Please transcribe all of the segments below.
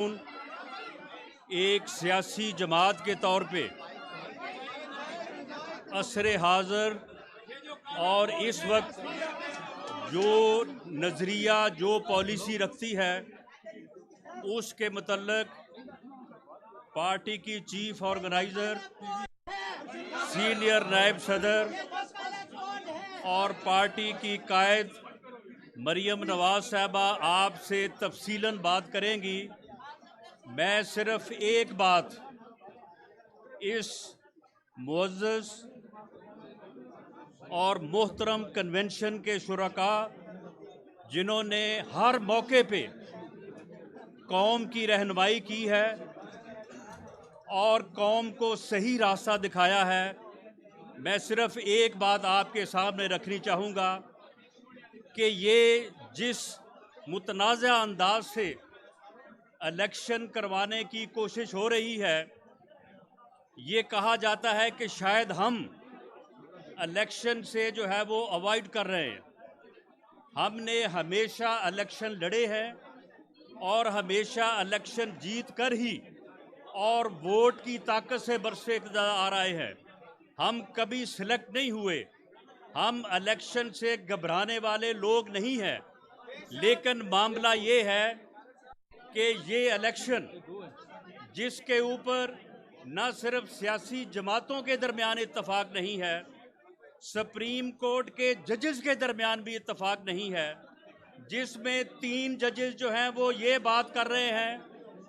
एक सियासी जमात के तौर पे असरे हाज़र और इस वक्त जो नज़रिया जो पॉलिसी रखती है उसके मतलब पार्टी की चीफ ऑर्गेनाइज़र, सीनियर नायब सदर और पार्टी की कायद मरियम नवाज साहबा आपसे तफसीलन बात करेंगी। मैं सिर्फ एक बात इस मुअज़्ज़ज़ और मोहतरम कन्वेंशन के शुरका जिन्होंने हर मौके पे कौम की रहनुमाई की है और कौम को सही रास्ता दिखाया है, मैं सिर्फ एक बात आपके सामने रखनी चाहूँगा कि ये जिस मुतनाज़ा अंदाज से इलेक्शन करवाने की कोशिश हो रही है, ये कहा जाता है कि शायद हम इलेक्शन से जो है वो अवॉइड कर रहे हैं। हमने हमेशा इलेक्शन लड़े हैं और हमेशा इलेक्शन जीत कर ही और वोट की ताकत से बरसे इक़्तिदार आ रहे हैं। हम कभी सिलेक्ट नहीं हुए, हम इलेक्शन से घबराने वाले लोग नहीं हैं। लेकिन मामला ये है कि ये इलेक्शन जिसके ऊपर न सिर्फ सियासी जमातों के दरमियान इत्तफाक नहीं है, सुप्रीम कोर्ट के जजेस के दरमियान भी इत्तफाक नहीं है, जिसमें 3 जजेस जो हैं वो ये बात कर रहे हैं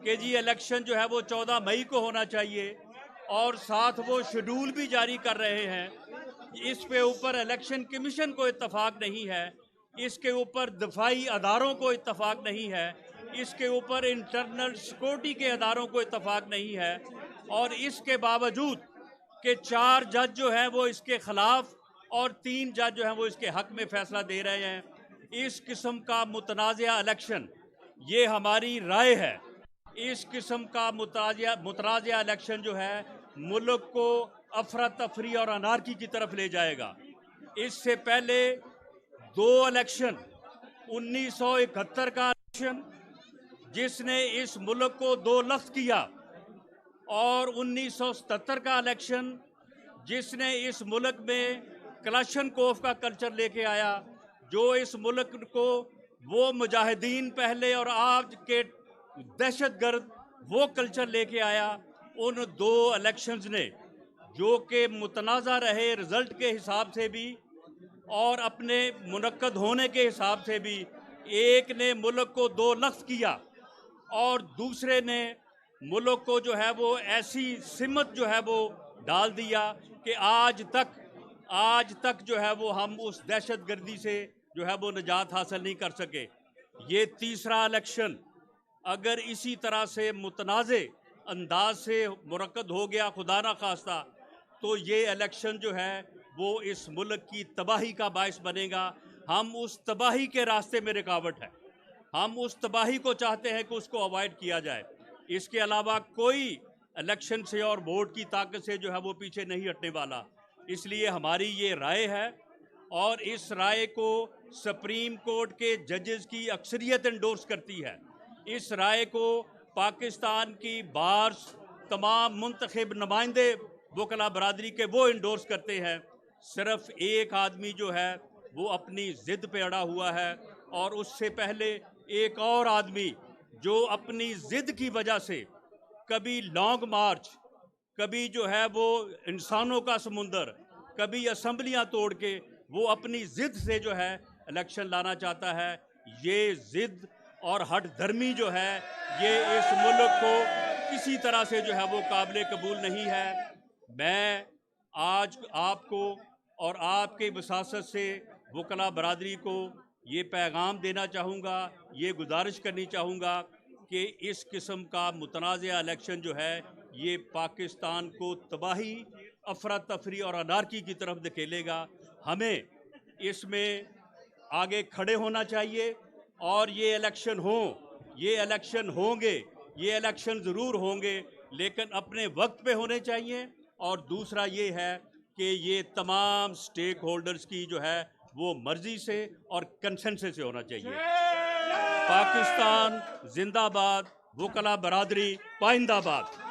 कि जी इलेक्शन जो है वो 14 मई को होना चाहिए और साथ वो शेड्यूल भी जारी कर रहे हैं। इस पे ऊपर इलेक्शन कमीशन को इत्तफाक नहीं है, इसके ऊपर दफाई अदारों को इत्तफाक नहीं है, इसके ऊपर इंटरनल सिक्योरिटी के अदारों को इत्तफाक नहीं है और इसके बावजूद कि 4 जज जो हैं वो इसके ख़िलाफ़ और 3 जज जो हैं वो इसके हक़ में फ़ैसला दे रहे हैं। इस किस्म का मुतनाज़ा इलेक्शन, ये हमारी राय है, इस किस्म का मुतनाज़ा इलेक्शन जो है मुल्क को अफरा तफरी और अनारकी की तरफ ले जाएगा। इससे पहले 2 इलेक्शन, 1971 का इलेक्शन जिसने इस मुल्क को 2 लफ्ज़ किया और 1977 का इलेक्शन जिसने इस मुल्क में कलाशनकोव का कल्चर लेके आया, जो इस मुल्क को वो मुजाहिदीन पहले और आज के दहशतगर्द वो कल्चर लेके आया। उन 2 इलेक्शंस ने जो कि मुतनाज़ा रहे रिज़ल्ट के हिसाब से भी और अपने मुनक्कद होने के हिसाब से भी, एक ने मुल्क को 2 लफ्ज़ किया और दूसरे ने मुल्क को जो है वो ऐसी सिमत जो है वो डाल दिया कि आज तक जो है वो हम उस दहशतगर्दी से जो है वो निजात हासिल नहीं कर सके। ये तीसरा इलेक्शन अगर इसी तरह से मुतनाज़े अंदाज से मुनक्कद हो गया खुदा ना खास्ता, तो ये इलेक्शन जो है वो इस मुल्क की तबाही का बायस बनेगा। हम उस तबाही के रास्ते में रुकावट है, हम उस तबाही को चाहते हैं कि उसको अवॉइड किया जाए। इसके अलावा कोई इलेक्शन से और वोट की ताकत से जो है वो पीछे नहीं हटने वाला। इसलिए हमारी ये राय है और इस राय को सुप्रीम कोर्ट के जजेस की अक्सरियत एंडोर्स करती है। इस राय को पाकिस्तान की बार्स तमाम मुंतखब नुमाइंदे वकला बरादरी के वो एंडोर्स करते हैं। सिर्फ एक आदमी जो है वो अपनी ज़िद पे अड़ा हुआ है और उससे पहले एक और आदमी जो अपनी ज़िद की वजह से कभी लॉन्ग मार्च, कभी जो है वो इंसानों का समुंदर, कभी असम्बलियाँ तोड़ के वो अपनी ज़िद से जो है इलेक्शन लाना चाहता है। ये ज़िद और हट धर्मी जो है ये इस मुल्क को किसी तरह से जो है वो काबिल कबूल नहीं है। मैं आज आपको और आपके वसासत से वकला बरादरी को ये पैगाम देना चाहूँगा, ये गुजारिश करनी चाहूँगा कि इस किस्म का मुतनाज़ा इलेक्शन जो है ये पाकिस्तान को तबाही, अफरा तफरी और अनारकी की तरफ धकेलेगा। हमें इसमें आगे खड़े होना चाहिए और ये इलेक्शन हों, ये इलेक्शन होंगे, ये इलेक्शन ज़रूर होंगे, लेकिन अपने वक्त पे होने चाहिए। और दूसरा ये है कि ये तमाम स्टेक होल्डर्स की जो है वो मर्जी से और कंसेंसस से होना चाहिए। पाकिस्तान जिंदाबाद, वकला बरादरी पाइंदाबाद।